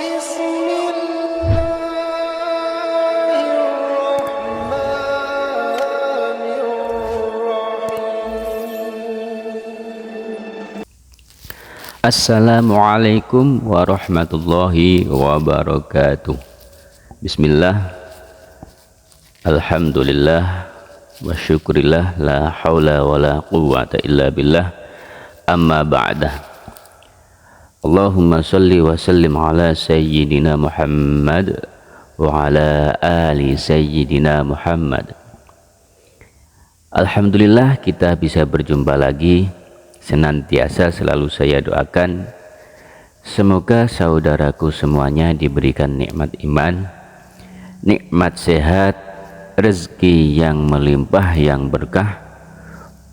بسم الله الرحمن الرحيم. Assalamualaikum warahmatullahi wabarakatuh. Bismillah, alhamdulillah, wa syukurillah, la hawla wa la quwwata illa billah, amma ba'dah. Allahumma salli wa sallim ala sayyidina Muhammad wa ala ali sayyidina Muhammad. Alhamdulillah kita bisa berjumpa lagi. Senantiasa selalu saya doakan semoga saudaraku semuanya diberikan nikmat iman, nikmat sehat, rezeki yang melimpah yang berkah,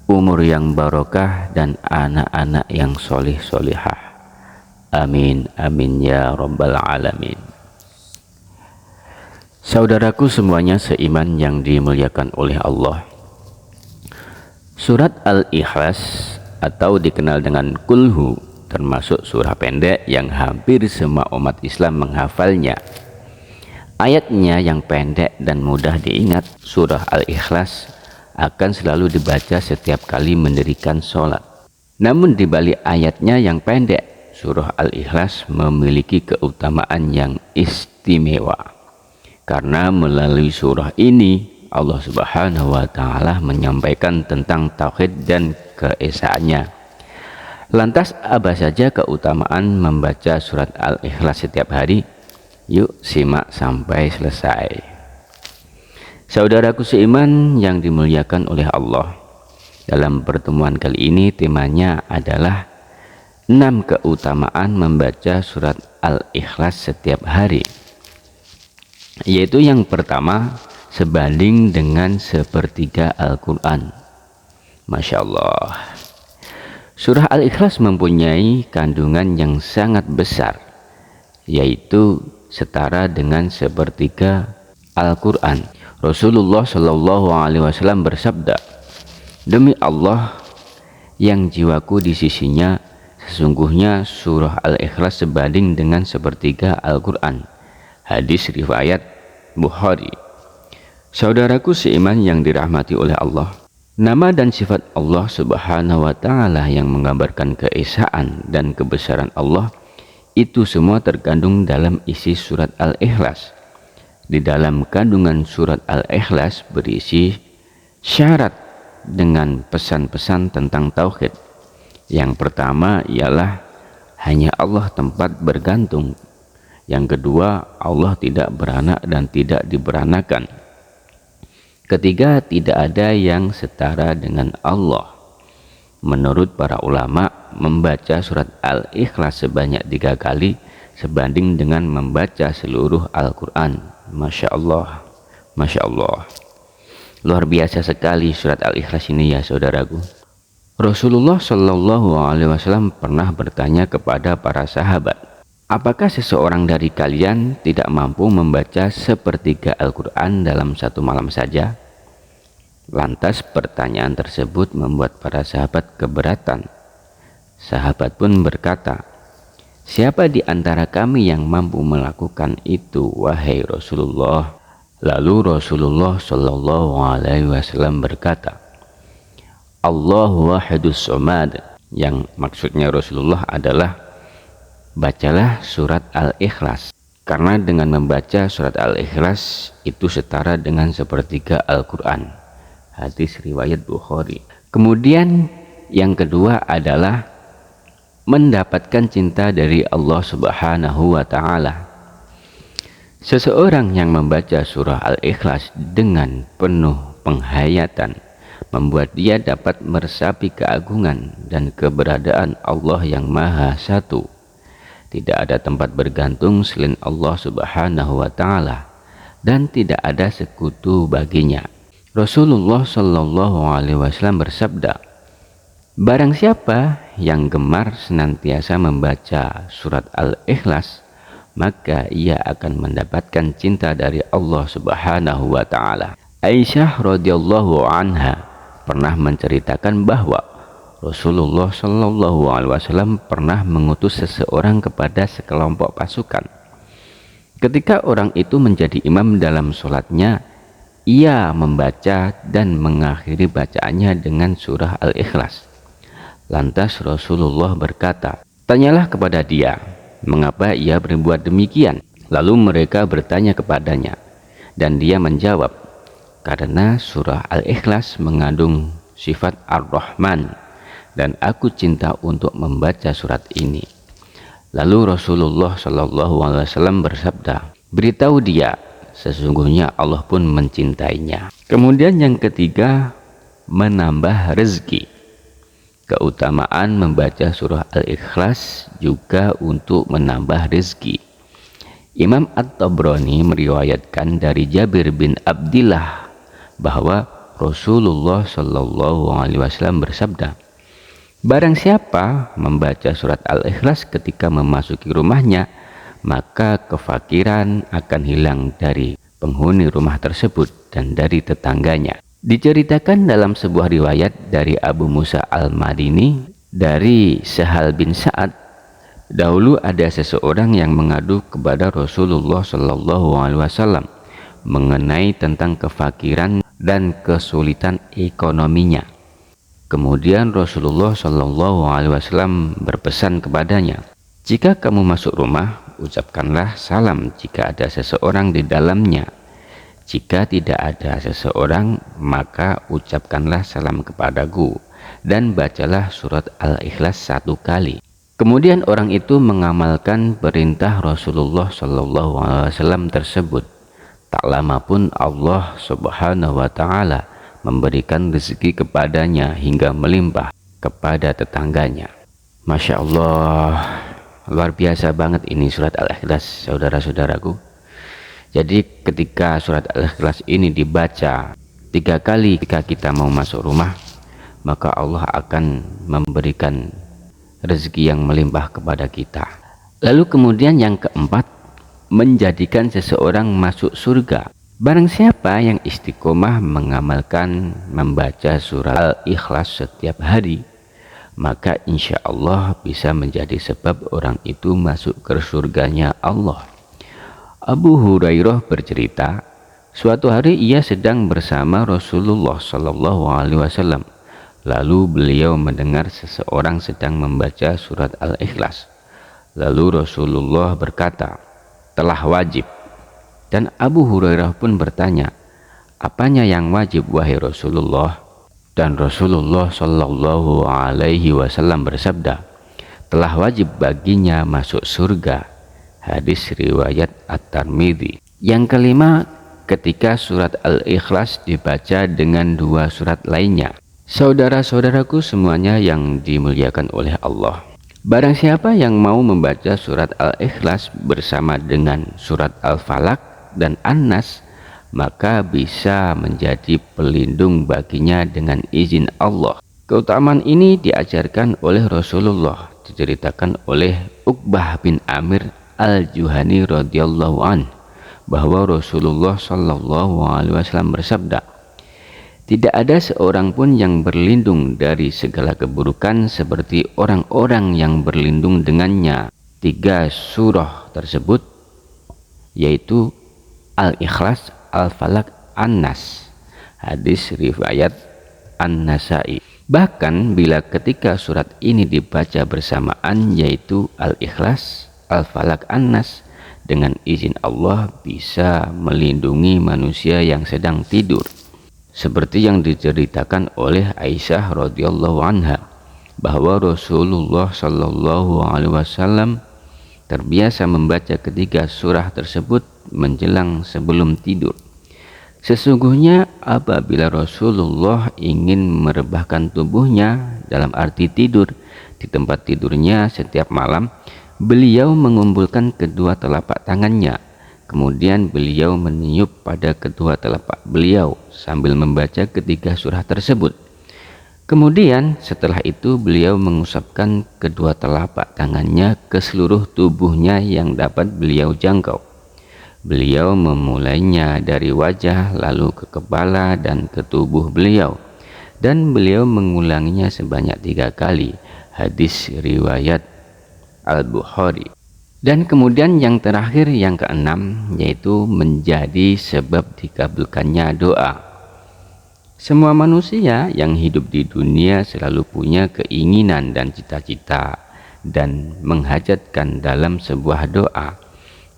umur yang barokah, dan anak-anak yang solih solihah. Amin amin ya rabbal alamin. Saudaraku semuanya seiman yang dimuliakan oleh Allah, surat Al-Ikhlas atau dikenal dengan Kulhu termasuk surah pendek yang hampir semua umat Islam menghafalnya. Ayatnya yang pendek dan mudah diingat, surah Al-Ikhlas akan selalu dibaca setiap kali mendirikan sholat. Namun di balik ayatnya yang pendek, surah Al-Ikhlas memiliki keutamaan yang istimewa. Karena melalui surah ini Allah Subhanahu wa Ta'ala menyampaikan tentang tauhid dan keesaannya. Lantas apa saja keutamaan membaca surat Al-Ikhlas setiap hari? Yuk simak sampai selesai. Saudaraku seiman yang dimuliakan oleh Allah, dalam pertemuan kali ini temanya adalah 6 keutamaan membaca surat Al-Ikhlas setiap hari. Yaitu yang pertama, sebanding dengan sepertiga Al-Quran. Masya Allah, surah Al-Ikhlas mempunyai kandungan yang sangat besar, yaitu setara dengan sepertiga Al-Quran. Rasulullah Shallallahu Alaihi Wasallam bersabda, demi Allah yang jiwaku di sisinya, sesungguhnya surah Al-Ikhlas sebanding dengan sepertiga Al-Quran. Hadis riwayat Bukhari. Saudaraku seiman yang dirahmati oleh Allah, nama dan sifat Allah Subhanahu wa Ta'ala yang menggambarkan keesaan dan kebesaran Allah, itu semua terkandung dalam isi surat Al-Ikhlas. Di dalam kandungan surat Al-Ikhlas berisi syarat dengan pesan-pesan tentang tauhid. Yang pertama ialah hanya Allah tempat bergantung. Yang kedua, Allah tidak beranak dan tidak diberanakan. Ketiga, tidak ada yang setara dengan Allah. Menurut para ulama, membaca surat Al-Ikhlas sebanyak 3 kali sebanding dengan membaca seluruh Al-Quran. Masya Allah, Masya Allah. Luar biasa sekali surat Al-Ikhlas ini ya saudaraku. Rasulullah Shallallahu Alaihi Wasallam pernah bertanya kepada para sahabat, apakah seseorang dari kalian tidak mampu membaca sepertiga Al-Quran dalam satu malam saja? Lantas pertanyaan tersebut membuat para sahabat keberatan. Sahabat pun berkata, siapa di antara kami yang mampu melakukan itu, wahai Rasulullah? Lalu Rasulullah Shallallahu Alaihi Wasallam berkata, Allahu wahidus somad, yang maksudnya Rasulullah adalah bacalah surat Al-Ikhlas, karena dengan membaca surat Al-Ikhlas itu setara dengan sepertiga Al-Quran. Hadis riwayat Bukhari. Kemudian yang kedua adalah mendapatkan cinta dari Allah Subhanahu wa Ta'ala. Seseorang yang membaca surah Al-Ikhlas dengan penuh penghayatan membuat dia dapat meresapi keagungan dan keberadaan Allah yang Maha Satu. Tidak ada tempat bergantung selain Allah Subhanahu wa Ta'ala, dan tidak ada sekutu baginya. Rasulullah Shallallahu Alaihi Wasallam bersabda, barang siapa yang gemar senantiasa membaca surat Al-Ikhlas, maka ia akan mendapatkan cinta dari Allah Subhanahu wa Ta'ala. Aisyah radhiyallahu anha pernah menceritakan bahwa Rasulullah Shallallahu Alaihi Wasallam pernah mengutus seseorang kepada sekelompok pasukan. Ketika orang itu menjadi imam dalam sholatnya, ia membaca dan mengakhiri bacaannya dengan surah Al-Ikhlas. Lantas Rasulullah berkata, "Tanyalah kepada dia, mengapa ia berbuat demikian?" Lalu mereka bertanya kepadanya, dan dia menjawab, "Karena surah Al-Ikhlas mengandung sifat Ar-Rahman, dan aku cinta untuk membaca surat ini." Lalu Rasulullah SAW bersabda, "Beritahu dia, sesungguhnya Allah pun mencintainya." Kemudian yang ketiga, menambah rezeki. Keutamaan membaca surah Al-Ikhlas juga untuk menambah rezeki. Imam At-Tabrani meriwayatkan dari Jabir bin Abdillah bahwa Rasulullah SAW bersabda, "Barang siapa membaca surat Al-Ikhlas ketika memasuki rumahnya, maka kefakiran akan hilang dari penghuni rumah tersebut dan dari tetangganya." Diceritakan dalam sebuah riwayat dari Abu Musa Al-Madini dari Sahal bin Sa'ad, dahulu ada seseorang yang mengadu kepada Rasulullah SAW mengenai tentang kefakiran dan kesulitan ekonominya. Kemudian Rasulullah SAW berpesan kepadanya, "Jika kamu masuk rumah, ucapkanlah salam jika ada seseorang di dalamnya. Jika tidak ada seseorang, maka ucapkanlah salam kepadaku dan bacalah surat Al-Ikhlas 1 kali." Kemudian orang itu mengamalkan perintah Rasulullah SAW tersebut. Tak lama pun Allah Subhanahu wa Ta'ala memberikan rezeki kepadanya hingga melimpah kepada tetangganya. Masya Allah, luar biasa banget ini surat Al-Ikhlas, saudara-saudaraku. Jadi ketika surat Al-Ikhlas ini dibaca 3 kali ketika kita mau masuk rumah, maka Allah akan memberikan rezeki yang melimpah kepada kita. Lalu kemudian yang keempat, menjadikan seseorang masuk surga. Barang siapa yang istiqomah mengamalkan membaca surah Al-Ikhlas setiap hari, maka insya Allah bisa menjadi sebab orang itu masuk ke surganya Allah. Abu Hurairah bercerita, suatu hari ia sedang bersama Rasulullah SAW. Lalu beliau mendengar seseorang sedang membaca surat Al-Ikhlas. Lalu Rasulullah berkata, "Telah wajib." Dan Abu Hurairah pun bertanya, "Apanya yang wajib wahai Rasulullah?" Dan Rasulullah SAW bersabda, "Telah wajib baginya masuk surga." Hadis riwayat At-Tirmidzi. Yang kelima, ketika surat Al-Ikhlas dibaca dengan 2 surat lainnya. Saudara-saudaraku semuanya yang dimuliakan oleh Allah, barang siapa yang mau membaca surat Al-Ikhlas bersama dengan surat Al-Falaq dan An-Nas, maka bisa menjadi pelindung baginya dengan izin Allah. Keutamaan ini diajarkan oleh Rasulullah, diceritakan oleh Uqbah bin Amir Al-Juhani radhiyallahu an, bahwa Rasulullah SAW bersabda, "Tidak ada seorang pun yang berlindung dari segala keburukan seperti orang-orang yang berlindung dengannya 3 surah tersebut, yaitu Al-Ikhlas, Al-Falaq, An-Nas." Hadis riwayat An-Nasai. Bahkan bila ketika surat ini dibaca bersamaan, yaitu Al-Ikhlas, Al-Falaq, An-Nas, dengan izin Allah bisa melindungi manusia yang sedang tidur, seperti yang diceritakan oleh Aisyah radhiyallahu anha bahwa Rasulullah SAW terbiasa membaca ketiga surah tersebut menjelang sebelum tidur. Sesungguhnya apabila Rasulullah ingin merebahkan tubuhnya dalam arti tidur di tempat tidurnya setiap malam, beliau mengumpulkan kedua telapak tangannya, kemudian beliau meniup pada kedua telapak beliau sambil membaca ketiga surah tersebut. Kemudian setelah itu beliau mengusapkan kedua telapak tangannya ke seluruh tubuhnya yang dapat beliau jangkau. Beliau memulainya dari wajah, lalu ke kepala dan ke tubuh beliau, dan beliau mengulanginya sebanyak 3 kali. Hadis riwayat Al-Bukhari. Dan kemudian yang terakhir, yang keenam, yaitu menjadi sebab dikabulkannya doa. Semua manusia yang hidup di dunia selalu punya keinginan dan cita-cita dan menghajatkan dalam sebuah doa.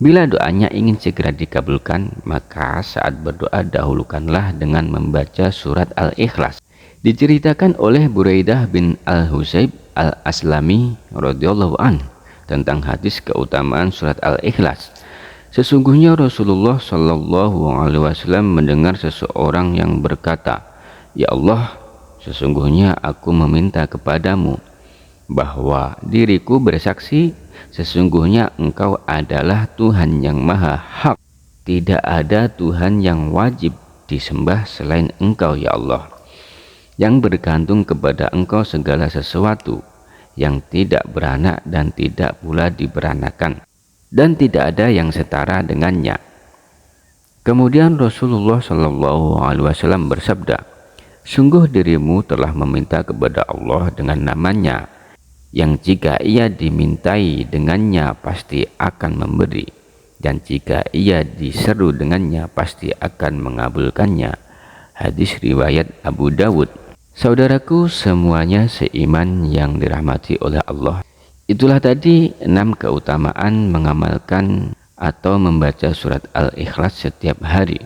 Bila doanya ingin segera dikabulkan, maka saat berdoa dahulukanlah dengan membaca surat Al-Ikhlas. Diceritakan oleh Buraidah bin Al-Husayb Al-Aslami radhiyallahu an tentang hadis keutamaan surat Al-Ikhlas. Sesungguhnya Rasulullah Shallallahu alaihi wasallam mendengar seseorang yang berkata, "Ya Allah, sesungguhnya aku meminta kepadamu bahwa diriku bersaksi sesungguhnya Engkau adalah Tuhan yang maha hak. Tidak ada Tuhan yang wajib disembah selain Engkau, ya Allah, yang bergantung kepada Engkau segala sesuatu, yang tidak beranak dan tidak pula diberanakan, dan tidak ada yang setara dengannya." Kemudian Rasulullah Shallallahu alaihi wasallam bersabda, "Sungguh dirimu telah meminta kepada Allah dengan namanya, yang jika ia dimintai dengannya pasti akan memberi, dan jika ia diseru dengannya pasti akan mengabulkannya." Hadis riwayat Abu Dawud. Saudaraku semuanya seiman yang dirahmati oleh Allah, itulah tadi 6 keutamaan mengamalkan atau membaca surat Al-Ikhlas setiap hari.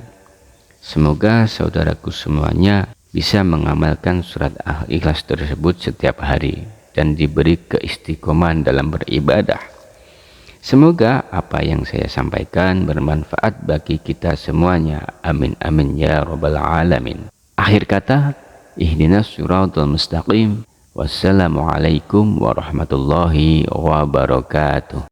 Semoga saudaraku semuanya bisa mengamalkan surat Al-Ikhlas tersebut setiap hari dan diberi keistiqomahan dalam beribadah. Semoga apa yang saya sampaikan bermanfaat bagi kita semuanya. Amin amin ya rabbal alamin. Akhir kata, ihdinas siratal mustaqim. Wassalamualaikum warahmatullahi wabarakatuh.